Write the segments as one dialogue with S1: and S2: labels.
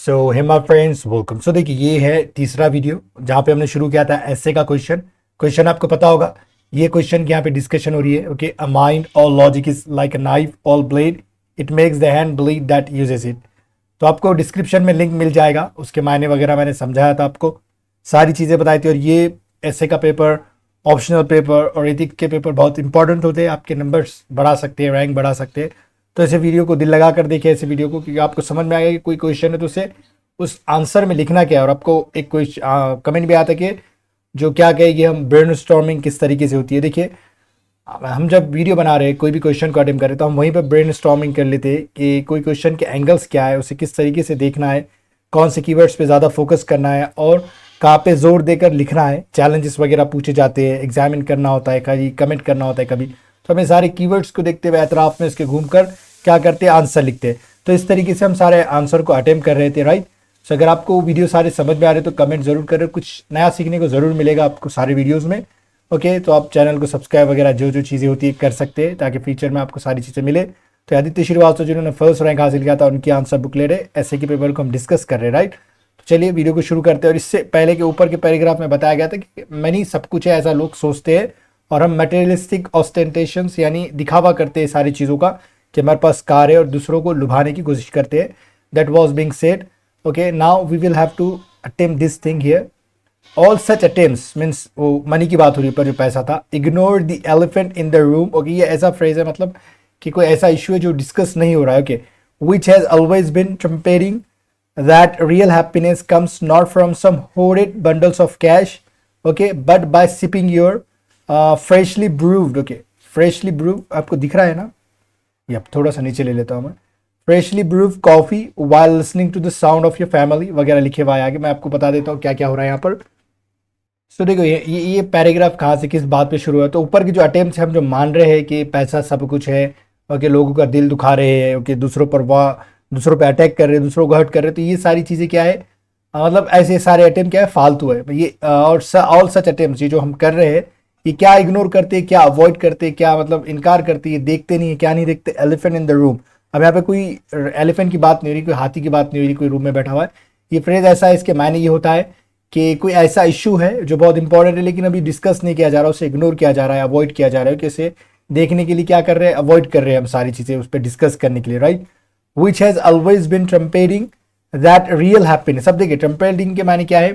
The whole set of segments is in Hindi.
S1: सो हेमा फ्रेंड्स वेलकम। सो देखिए ये है तीसरा वीडियो जहाँ पे हमने शुरू किया था ऐसे का क्वेश्चन आपको पता होगा। ये क्वेश्चन की यहाँ पे डिस्कशन हो रही है। ओके, अ माइंड और logic is like a knife और blade, it makes the hand bleed that uses it. तो आपको डिस्क्रिप्शन में लिंक मिल जाएगा, उसके मायने वगैरह मैंने समझाया था आपको, सारी चीज़ें बताई थी। और ये ऐसे का पेपर, ऑप्शनल पेपर और एथिक के पेपर बहुत इंपॉर्टेंट होते हैं, आपके नंबर्स बढ़ा सकते हैं, रैंक बढ़ा सकते हैं। तो ऐसे वीडियो को दिल लगा कर देखिए ऐसे वीडियो को, क्योंकि आपको समझ में आएगा कि कोई क्वेश्चन है तो उसे उस आंसर में लिखना क्या है। और आपको एक क्वेश्चन कमेंट भी आता है कि जो क्या कहेगी हम ब्रेनस्टॉर्मिंग किस तरीके से होती है। देखिए हम जब वीडियो बना रहे हैं, कोई भी क्वेश्चन को अटेम्प्ट करें तो हम वहीं पर ब्रेनस्टॉर्मिंग कर लेते हैं कि कोई क्वेश्चन के एंगल्स क्या है, उसे किस तरीके से देखना है, कौन से कीवर्ड्स पे ज़्यादा फोकस करना है और कहाँ पे जोर देकर लिखना है। चैलेंजेस वगैरह पूछे जाते हैं, एग्जामिन करना होता है, कभी कमेंट करना होता है कभी। तो हमें सारे कीवर्ड्स को देखते हुए एतराफ़ में इसके घूमकर क्या करते हैं, आंसर लिखते हैं। तो इस तरीके से हम सारे आंसर को अटेम्प्ट कर रहे थे, राइट। सो अगर आपको वीडियो सारे समझ में आ रहे तो कमेंट ज़रूर करें, कुछ नया सीखने को ज़रूर मिलेगा आपको सारे वीडियोज़ में। ओके, तो आप चैनल को सब्सक्राइब वगैरह जो जो चीज़ें होती है कर सकते हैं ताकि फ्यूचर में आपको सारी चीज़ें मिले। तो आदित्य श्रीवास्तव जिन्होंने फर्स्ट रैंक हासिल किया था उनकी आंसर बुक ले रहे ऐसे के पेपर को हम डिस्कस कर रहे हैं, राइट। तो चलिए वीडियो को शुरू करते हैं। और इससे पहले के ऊपर के पैराग्राफ में बताया गया था कि मनी सब कुछ है ऐसा लोग सोचते हैं और हम मटेरियलिस्टिक ऑस्टेंटेशंस यानी दिखावा करते हैं सारी चीज़ों का कि हमारे पास कार है और दूसरों को लुभाने की कोशिश करते हैं। That was being said. Okay, now we will have to attempt this thing here. All such attempts means वो मनी की बात हो रही है पर जो पैसा था। Ignore the elephant in the room. Okay, ये ऐसा फ्रेज है मतलब कि कोई ऐसा इशू है जो डिस्कस नहीं हो रहा है। Okay, which has always been trumpeting that real happiness comes not from some hoarded bundles of cash, okay, but by sipping your freshly brewed, okay, freshly brewed आपको दिख रहा है ना, ये थोड़ा सा नीचे ले लेता हूँ मैं, freshly brewed coffee while listening to the sound of your family वगैरह लिखे हुआ है आगे। मैं आपको बता देता हूँ क्या क्या हो रहा है यहाँ पर। सो देखो ये पैराग्राफ कहाँ से किस बात पे शुरू है। तो ऊपर की जो अटेम्प्ट हम जो मान रहे हैं कि पैसा सब कुछ है, ओके, लोगों का दिल दुखा रहे हैं, ओके, दूसरों पर वाह, दूसरों पे अटैक कर रहे हैं, दूसरों को हर्ट कर रहे हैं, तो ये सारी चीज़ें क्या है, मतलब ऐसे सारे अटेम्प्ट क्या है, फालतू है ये। और ऑल सच अटेम्प्ट ये जो हम कर रहे हैं ये क्या इग्नोर करते हैं, क्या अवॉइड करते हैं, क्या मतलब इनकार करते हैं, देखते नहीं है, क्या नहीं देखते, एलिफेंट इन द रूम। अब यहाँ पे कोई एलिफेंट की बात नहीं हो रही, कोई हाथी की बात नहीं हो रही, कोई रूम में बैठा हुआ है। ये फ्रेज ऐसा है, इसके मायने ये होता है कि कोई ऐसा इशू है जो बहुत इंपॉर्टेंट है लेकिन अभी डिस्कस नहीं किया जा रहा, उसे इग्नोर किया जा रहा है, अवॉइड किया जा रहा है। कि उसे देखने के लिए क्या कर रहे हैं, अवॉइड कर रहे हैं हम सारी चीज़ें उस पर डिस्कस करने के लिए, right. Which has always been trumpeting that real happiness. अब देखिए ट्रम्पेटिंग के माने क्या है,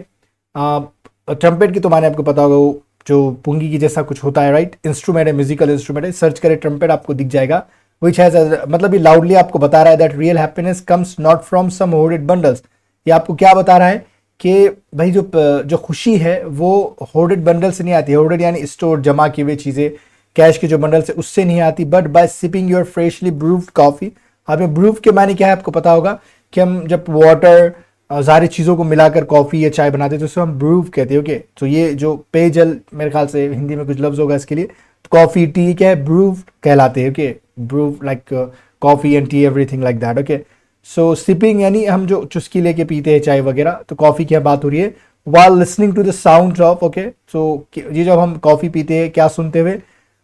S1: ट्रम्पेट की तो माने आपको पता होगा, वो जो पुंगी की जैसा कुछ होता है, राइट। इंस्ट्रूमेंट है, म्यूजिकल इंस्ट्रूमेंट है, सर्च करें ट्रम्पेट आपको दिख जाएगा। विच हैज़ मतलब ये लाउडली आपको बता रहा है that real happiness comes not from some hoarded bundles. ये आपको क्या बता रहा है कि भाई जो खुशी है वो होर्डेड बंडल से नहीं आती। होर्डेड यानी स्टोर जमा किए हुए चीज़ें, कैश के जो बंडल से उससे नहीं आती, but by sipping your freshly brewed coffee. अब ये ब्रूव के माने क्या है आपको पता होगा कि हम जब वाटर सारी चीज़ों को मिलाकर कॉफ़ी या चाय बनाते हैं तो उसे हम ब्रूव कहते हैं। ओके, तो ये जो पेयजल, मेरे ख्याल से हिंदी में कुछ लफ्ज़ होगा इसके लिए, तो कॉफ़ी टी क्या है, ब्रूव कहलाते हैं। Okay, brew like coffee and tea everything like that. Okay, so sipping यानी हम जो चुस्की लेके पीते हैं चाय वगैरह, तो कॉफ़ी की बात हो रही है। while listening to the sound of, okay, so ये जब हम कॉफ़ी पीते हैं क्या सुनते हुए,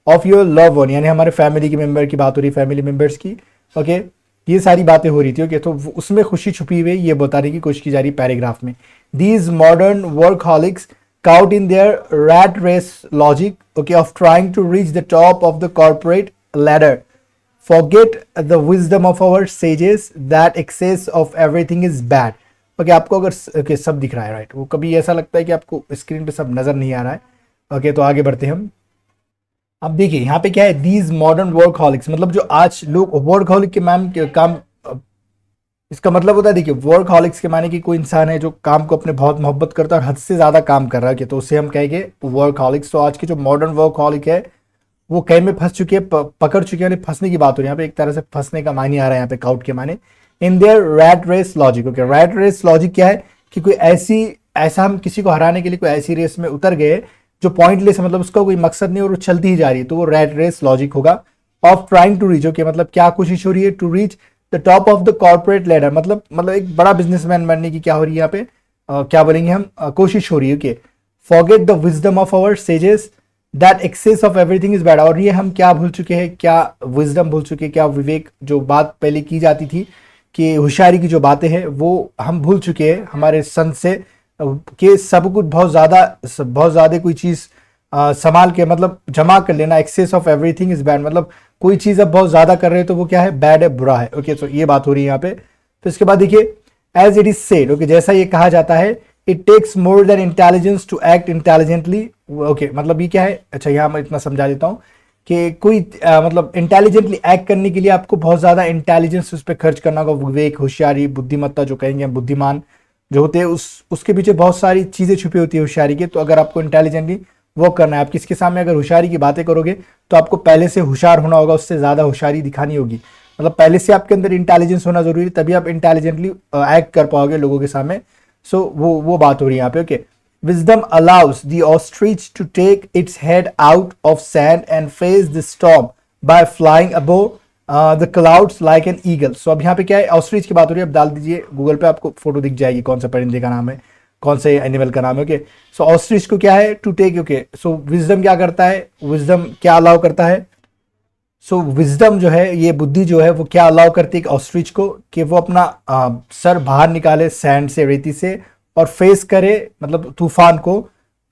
S1: ऑफ योर लव वन यानी हमारे फैमिली के मेम्बर की बात हो रही है, फैमिली मेम्बर्स की। ओके, ये सारी बातें हो रही थी। ओके, तो उसमें खुशी छुपी हुई ये बताने की कोशिश की जा रही पैराग्राफ में। These modern workaholics caught in their rat race logic, okay, of trying to reach the top of the corporate ladder forget the wisdom of our sages that excess of everything is bad। Okay, आपको अगर ओके सब दिख रहा है, राइट, वो कभी ऐसा लगता है कि आपको स्क्रीन पे सब नजर नहीं आ रहा है। ओके, तो आगे बढ़ते हम। अब देखिए यहाँ पे क्या है, दीज मॉडर्न वर्कहॉलिक्स मतलब जो आज लोग वर्कहॉलिक के मैम के काम, इसका मतलब होता है, देखिए वर्कहॉलिक्स के माने कि कोई इंसान है जो काम को अपने बहुत मोहब्बत करता है और हद से ज्यादा काम कर रहा है, तो उसे हम कहेंगे वर्कहॉलिक्स। तो आज की जो मॉडर्न वर्कहॉलिक है वो कहीं में फंस चुके हैं, पकड़ चुके हैं, फंसने की बात हो रही है यहाँ पे, एक तरह से फंसने का मानी आ रहा है यहाँ पे काउट के माने। In their rat race logic. Okay, rat race logic क्या है कि कोई ऐसा हम किसी को हराने के लिए कोई ऐसी रेस में उतर गए जो पॉइंटलेस है, मतलब उसका कोई मकसद नहीं और वो चलती ही जा रही है, तो वो रैट रेस लॉजिक होगा। Of trying to reach, okay, मतलब क्या कोशिश हो रही है, to reach the top of the corporate ladder, मतलब एक बड़ा बिजनेसमैन बनने की क्या हो रही है यहाँ पे, क्या बोलेंगे हम, कोशिश हो रही है। Okay, forget the wisdom of our sages that excess of everything is bad. और ये हम क्या भूल चुके हैं, क्या विजडम भूल चुके हैं, क्या विवेक, जो बात पहले की जाती थी कि होशियारी की जो बातें हैं वो हम भूल चुके हैं हमारे सन से, कि सब कुछ बहुत ज़्यादा कोई चीज़ संभाल के मतलब जमा कर लेना, excess of everything is bad, मतलब कोई चीज़ अब बहुत ज़्यादा कर रहे हैं तो वो क्या है, बैड है, बुरा है। ओके, तो ये बात हो रही है यहाँ पे। तो इसके बाद देखिए, as it is said, okay, जैसा ये कहा जाता है, it takes more than intelligence to act intelligently. Okay, मतलब ये क्या है, अच्छा यहाँ मैं इतना समझा देता हूँ कि कोई मतलब इंटेलिजेंटली एक्ट करने के लिए आपको बहुत ज़्यादा इंटेलिजेंस उस पर खर्च करना होगा, विवेक, होशियारी, बुद्धिमत्ता जो कहेंगे, बुद्धिमान जो होते हैं, उसके पीछे बहुत सारी चीज़ें छुपी होती है होशियारी के। तो अगर आपको इंटेलिजेंटली वर्क करना है, आप किसके सामने अगर होशियारी की बातें करोगे तो आपको पहले से होशियार होना होगा, उससे ज़्यादा होशियारी दिखानी होगी, मतलब पहले से आपके अंदर इंटेलिजेंस होना जरूरी है, तभी आप इंटेलिजेंटली एक्ट कर पाओगे लोगों के सामने। सो वो बात हो रही है यहाँ पे। Okay, wisdom allows the ostrich to take its head out of sand and face the storm by flying above the clouds like an eagle. So अब यहाँ पे क्या है, ऑस्ट्रिच की बात हो रही है। अब डाल दीजिए गूगल पे, आपको फोटो दिख जाएगी कौन सा परिंदे का नाम है, कौन से एनिमल का नाम है। ओके, सो ऑस्ट्रिच को क्या है, to take. Okay, so wisdom क्या करता है, विजडम क्या अलाउ करता है, सो विजडम जो है, ये बुद्धि जो है वो क्या अलाउ करती है ऑस्ट्रिच को, कि वो अपना सर बाहर निकाले सैंड से, रेती से, और फेस करे मतलब तूफान को,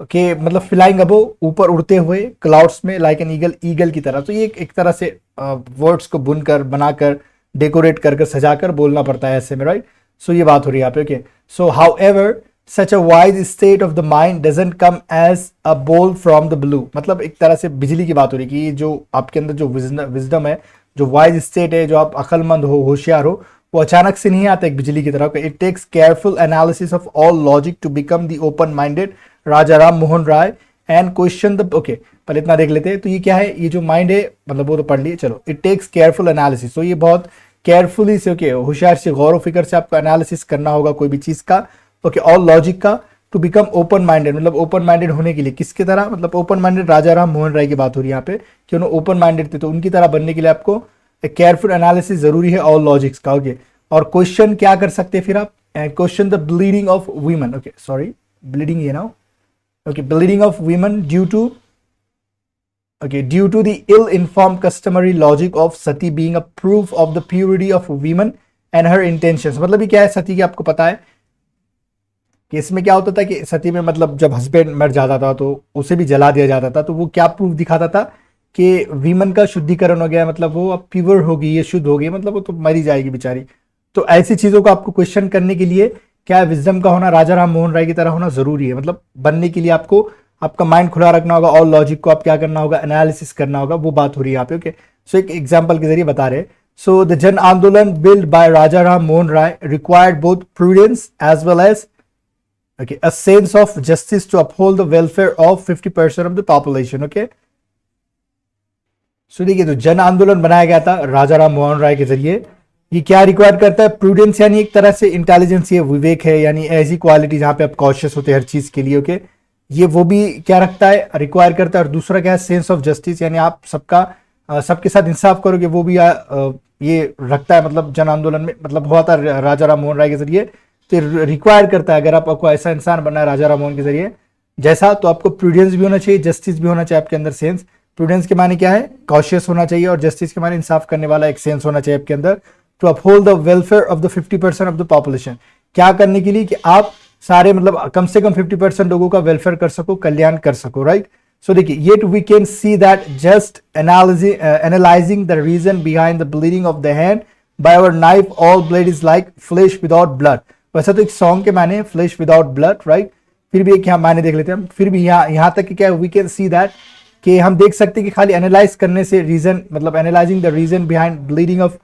S1: के मतलब फ्लाइंग अबो, ऊपर उड़ते हुए, क्लाउड्स में, लाइक एन ईगल, ईगल की तरह। तो ये एक तरह से वर्ड्स को बुनकर, बनाकर, डेकोरेट कर सजाकर बोलना पड़ता है ऐसे में, राइट। सो ये बात हो रही है यहाँ पे। Okay, so however such a wise state of the mind doesn't come as a bolt from the blue, मतलब एक तरह से बिजली की बात हो रही है कि ये जो आपके अंदर जो विजडम है, जो वाइज स्टेट है, जो आप अक्लमंद हो, होशियार हो, वो अचानक से नहीं आता एक बिजली की तरह। It takes careful analysis of all logic to become the open minded Raja Ram Mohan Roy and question the. Okay, पहले इतना देख लेते हैं। तो ये क्या है, ये जो माइंड है, मतलब वो तो पढ़ लिए, चलो। इट टेक्स केयरफुल एनालिसिस, तो ये बहुत केयरफुली से, ओके, होशियार से, गौर व फिक्र से आपको एनालिसिस करना होगा कोई भी चीज का। ओके, ऑल लॉजिक का, टू बिकम ओपन माइंडेड, मतलब ओपन माइंडेड होने के लिए किसकी तरह, मतलब ओपन माइंडेड राजा राम मोहन राय की बात हो रही है यहाँ पे, कि उन्होंने ओपन माइंडेड थे, तो उनकी तरह बनने के लिए आपको एक केयरफुल एनालिसिस जरूरी है ऑल लॉजिक्स का। ओके, और क्वेश्चन क्या कर सकते हैं फिर आप, question the bleeding of women. Okay, sorry, bleeding ये ना, okay, bleeding of women due to, okay, due to the ill-informed customary logic of sati being a proof of the purity of women and her intentions। मतलब ये क्या है, सती की आपको पता है कि इसमें क्या होता था कि सती में मतलब जब हस्बैंड मर जाता था तो उसे भी जला दिया जाता था, तो वो क्या प्रूफ दिखाता था कि वीमन का शुद्धिकरण हो गया, मतलब वो अब प्योर होगी, ये शुद्ध हो गई, मतलब वो तो मरी जाएगी बेचारी। तो ऐसी चीजों को आपको क्वेश्चन करने के लिए क्या विजडम का होना, राजा राम मोहन राय की तरह होना जरूरी है, मतलब बनने के लिए आपको आपका माइंड खुला रखना होगा, और लॉजिक को आप क्या करना होगा, एनालिसिस करना होगा, वो बात हो रही है यहाँ पे। ओके, सो एक एग्जांपल के जरिए बता रहे हैं। सो द जन आंदोलन build by Raja Ram Mohan Roy required both prudence as well as, okay, a sense of justice to uphold the welfare of 50% of the population. Okay, so देखिए, तो जन आंदोलन बनाया गया था राजा राम मोहन राय के जरिए। ये क्या रिक्वायर करता है, प्रूडेंस यानी एक तरह से इंटेलिजेंस, ये विवेक है, यानी ऐसी क्वालिटी जहां पे आप कॉशियस होते हैं हर चीज के लिए। ओके, ये वो भी क्या रखता है, रिक्वायर करता है। और दूसरा क्या है, सेंस ऑफ जस्टिस, यानी आप सबके साथ इंसाफ करोगे, वो भी ये रखता है, मतलब जन आंदोलन में मतलब हुआ था राजा राम मोहन राय के जरिए। तो रिक्वायर करता है, अगर आपको ऐसा इंसान बनना है राजा राम मोहन के जरिए जैसा, तो आपको प्रूडेंस भी होना चाहिए, जस्टिस भी होना चाहिए आपके अंदर, सेंस। प्रूडेंस के माने क्या है, कॉशियस होना चाहिए, और जस्टिस के माने इंसाफ करने वाला एक सेंस होना चाहिए आपके अंदर। To uphold the welfare of the 50% of the population, क्या करने के लिए, कि आप सारे मतलब कम से कम 50% लोगों का वेलफेयर कर सको, कल्याण कर सको, राइट। सो देखिए, yet we can see that just analysing the reason behind the bleeding of the hand by our knife all blood is like flesh without blood. वैसा तो एक सॉन्ग के माने फ्लेश विदाउट ब्लड, राइट, फिर भी एक यहाँ माने देख लेते हैं हम। फिर भी यहाँ तक कि क्या वी कैन सी दैट, कि हम देख सकते हैं कि खाली एनालाइज करने से रीजन, मतलब analysing the reason behind bleeding of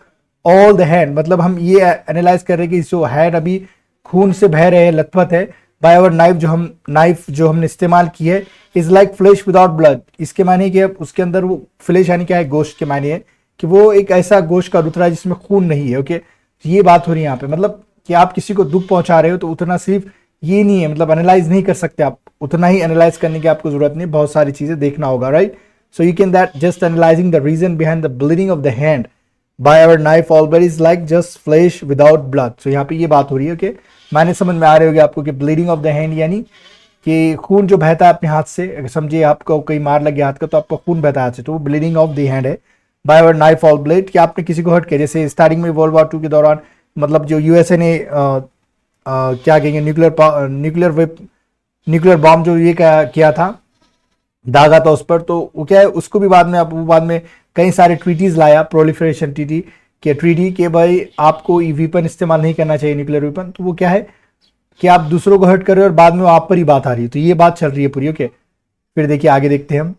S1: all the hand, मतलब हम ये एनालाइज कर रहे हैं कि जो हैंड अभी खून से बह रहे हैं, लथपथ है, बाय आवर नाइफ जो हमने इस्तेमाल की है, is like flesh without blood. इसके माने कि अब उसके अंदर वो फ्लेश यानी क्या है, गोश्त के माने है, कि वो एक ऐसा गोश्त का रुतरा है जिसमें खून नहीं है। ओके, ये बात हो रही है यहाँ पे, मतलब कि आप किसी को दुख पहुंचा रहे हो तो उतना सिर्फ ये नहीं है, मतलब एनालाइज नहीं कर सकते आप, उतना ही एनालाइज करने की आपको जरूरत नहीं, बहुत सारी चीजें देखना होगा, right. So you can that just analysing the reason behind the bleeding of the hand by our knife always is like just flesh without blood. So यहाँ पे ये बात हो रही है। ओके, माने समझ में आ रहे होगे आपको कि ब्लीडिंग ऑफ द हैंड यानी कि खून जो बहता है अपने हाथ से, समझिए आपको कहीं मार लग गया हाथ का तो आपका खून बहता है हाथ से, तो वो ब्लीडिंग ऑफ द हैंड है। By our knife all blade, कि आपने किसी को हर्ट किया, जैसे स्टार्टिंग में वर्ल्ड वॉर 2 के दौरान मतलब जो यूएसए ने क्या कहेंगे न्यूक्लियर बॉम्ब जो ये किया था, दागा था उस पर, तो वो क्या है उसको भी बाद में कई सारे ट्रीटीज लाया, प्रोलिफरेशन ट्रीटी के भाई आपको वीपन इस्तेमाल नहीं करना चाहिए, न्यूक्लियर वेपन। तो वो क्या है कि आप दूसरों को हर्ट कर रहे हो और बाद में वो आप पर ही बात आ रही है। तो ये बात चल रही है पूरी। ओके, फिर देखिए आगे देखते हैं हम।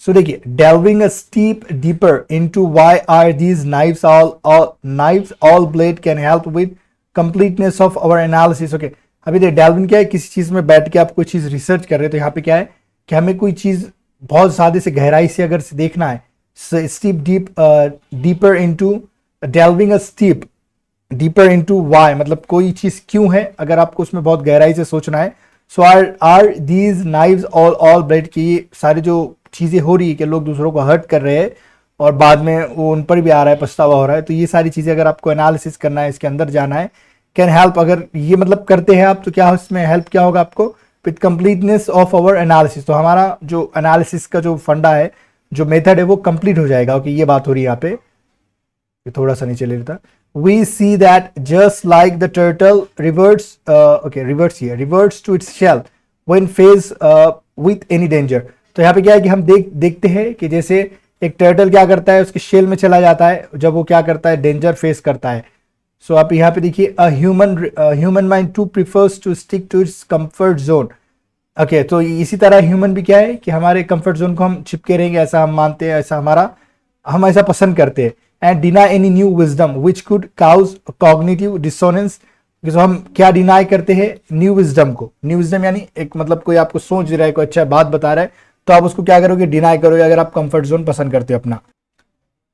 S1: सो देखिए, delving a steep deeper into why are these knives all blade can help with completeness of our analysis। Okay, अभी देखिए delving क्या है, किसी चीज में बैठ के आप कोई चीज रिसर्च कर रहे हो, तो यहाँ पे क्या है कि हमें कोई चीज बहुत ज्यादा से गहराई से अगर से देखना है, deeper into delving a steep deeper into why, मतलब कोई चीज क्यों है, अगर आपको उसमें बहुत गहराई से सोचना है। So are these knives all blade की सारी जो चीजें हो रही है कि लोग दूसरों को हर्ट कर रहे हैं और बाद में वो उन पर भी आ रहा है, पछतावा हो रहा है, तो ये सारी चीजें अगर आपको एनालिसिस करना है, इसके अंदर जाना है, कैन हेल्प। अगर ये मतलब करते हैं आप, तो क्या इसमें हेल्प क्या होगा आपको, with completeness of our analysis. तो हमारा जो एनालिसिस का जो फंडा है, जो मेथड है, वो कंप्लीट हो जाएगा। ओके, ये बात हो रही है यहाँ पे, थोड़ा सा नीचे ले लेता। We see that just like the turtle reverts to its shell when faced with any danger। तो यहाँ पे क्या है कि हम देखते हैं कि जैसे एक टर्टल क्या करता है, उसके शेल में चला जाता है जब वो क्या करता है, डेंजर फेस करता है। सो आप यहाँ पे देखिए, human mind to prefers to stick to its comfort zone. Okay, तो इसी तरह ह्यूमन भी क्या है कि हमारे कंफर्ट जोन को हम चिपके रहेंगे, ऐसा हम मानते हैं, हम ऐसा पसंद करते हैं। And deny any new wisdom which could cause cognitive dissonance. तो हम क्या डिनाई करते हैं, न्यू विजडम को। न्यू विजडम यानी एक मतलब कोई आपको सोच रहा है, कोई अच्छा बात बता रहा है, तो आप उसको क्या करोगे, डिनाई करोगे, अगर आप कंफर्ट जोन पसंद करते हो अपना।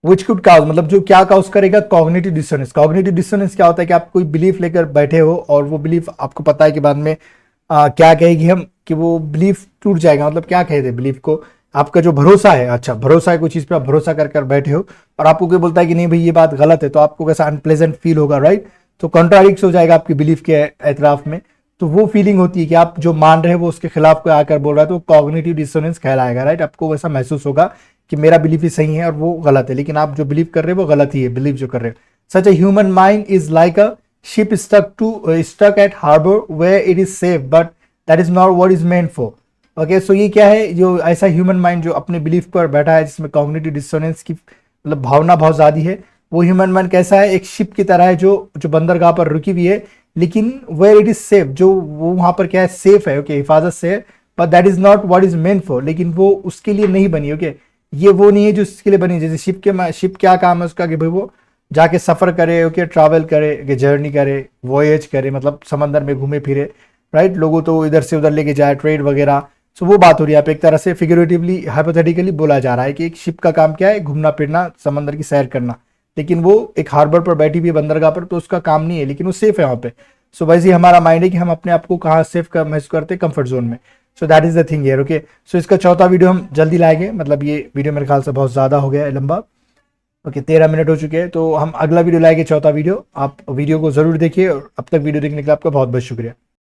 S1: विच कुड काउज मतलब जो क्या काउज करेगा, कॉग्निटिव डिसोनेंस। कॉग्निटिव डिसोनेंस क्या होता है कि आप कोई बिलीफ लेकर बैठे हो और वो बिलीफ आपको पता है कि बाद में क्या कहेगी हम, कि वो बिलीफ टूट जाएगा। मतलब क्या कहते हैं बिलीफ को, आपका जो भरोसा है, अच्छा भरोसा है कोई चीज पे, आप भरोसा कर बैठे हो और आपको कोई बोलता है कि नहीं भाई ये बात गलत है, तो आपको कैसा अनप्लेजेंट फील होगा, राइट। तो कॉन्ट्राडिक्ट हो जाएगा आपकी बिलीफ के एतराफ में। तो वो फीलिंग होती है कि आप जो मान रहे हो वो उसके खिलाफ कोई आकर बोल रहा है, तो कॉग्निटिव डिसोनेंस कहलाएगा, राइट। आपको वैसा महसूस होगा कि मेरा बिलीफ ही सही है और वो गलत है, लेकिन आप जो बिलीव कर रहे हो वो गलत ही है, बिलीव जो कर रहे हो। Such a human mind is like a ship stuck at harbour where it is safe, but that is not what is meant for. Okay, so ये क्या है, जो ऐसा ह्यूमन माइंड जो अपने बिलीफ पर बैठा है, जिसमें कॉग्निटिव डिसोनेंस की मतलब भावना बहुत ज्यादा है, वो ह्यूमन माइंड कैसा है, एक शिप की तरह है जो बंदरगाह पर रुकी हुई है, लेकिन वेयर इट इज सेफ, जो वो वहां पर क्या है, सेफ है, ओके, हिफाजत से है, but that is not what is meant for, लेकिन वो उसके लिए नहीं बनी। ओके, ये वो नहीं है जो उसके लिए बनी। जैसे शिप क्या काम है उसका, कि भाई वो जाके सफर करे, ओके, ट्रैवल करे, जर्नी करे, वॉयज करे, मतलब समंदर में घूमे फिरे, राइट, लोगों तो इधर से उधर लेके जाए, ट्रेड वगैरह। सो वो बात हो रही है यहाँ पे, एक तरह से फिगरेटिवली हाइपोथेटिकली बोला जा रहा है कि एक शिप का काम क्या है, घूमना फिरना, समंदर की सैर करना, लेकिन वो एक हार्बर पर बैठी हुई है, बंदरगाह पर, तो उसका काम नहीं है, लेकिन वो सेफ है वहाँ पे। सो वैसे ही हमारा माइंड है कि हम अपने आप को कहाँ सेफ महसूस करते हैं, कंफर्ट जोन में। So that is the thing here. Okay, so इसका चौथा वीडियो हम जल्दी लाएंगे, मतलब ये वीडियो मेरे ख्याल से बहुत ज़्यादा हो गया है लंबा। ओके, 13 मिनट हो चुके हैं, तो हम अगला वीडियो लाएंगे, चौथा वीडियो। आप वीडियो को जरूर देखिए और अब तक वीडियो देखने के लिए आपका बहुत बहुत शुक्रिया।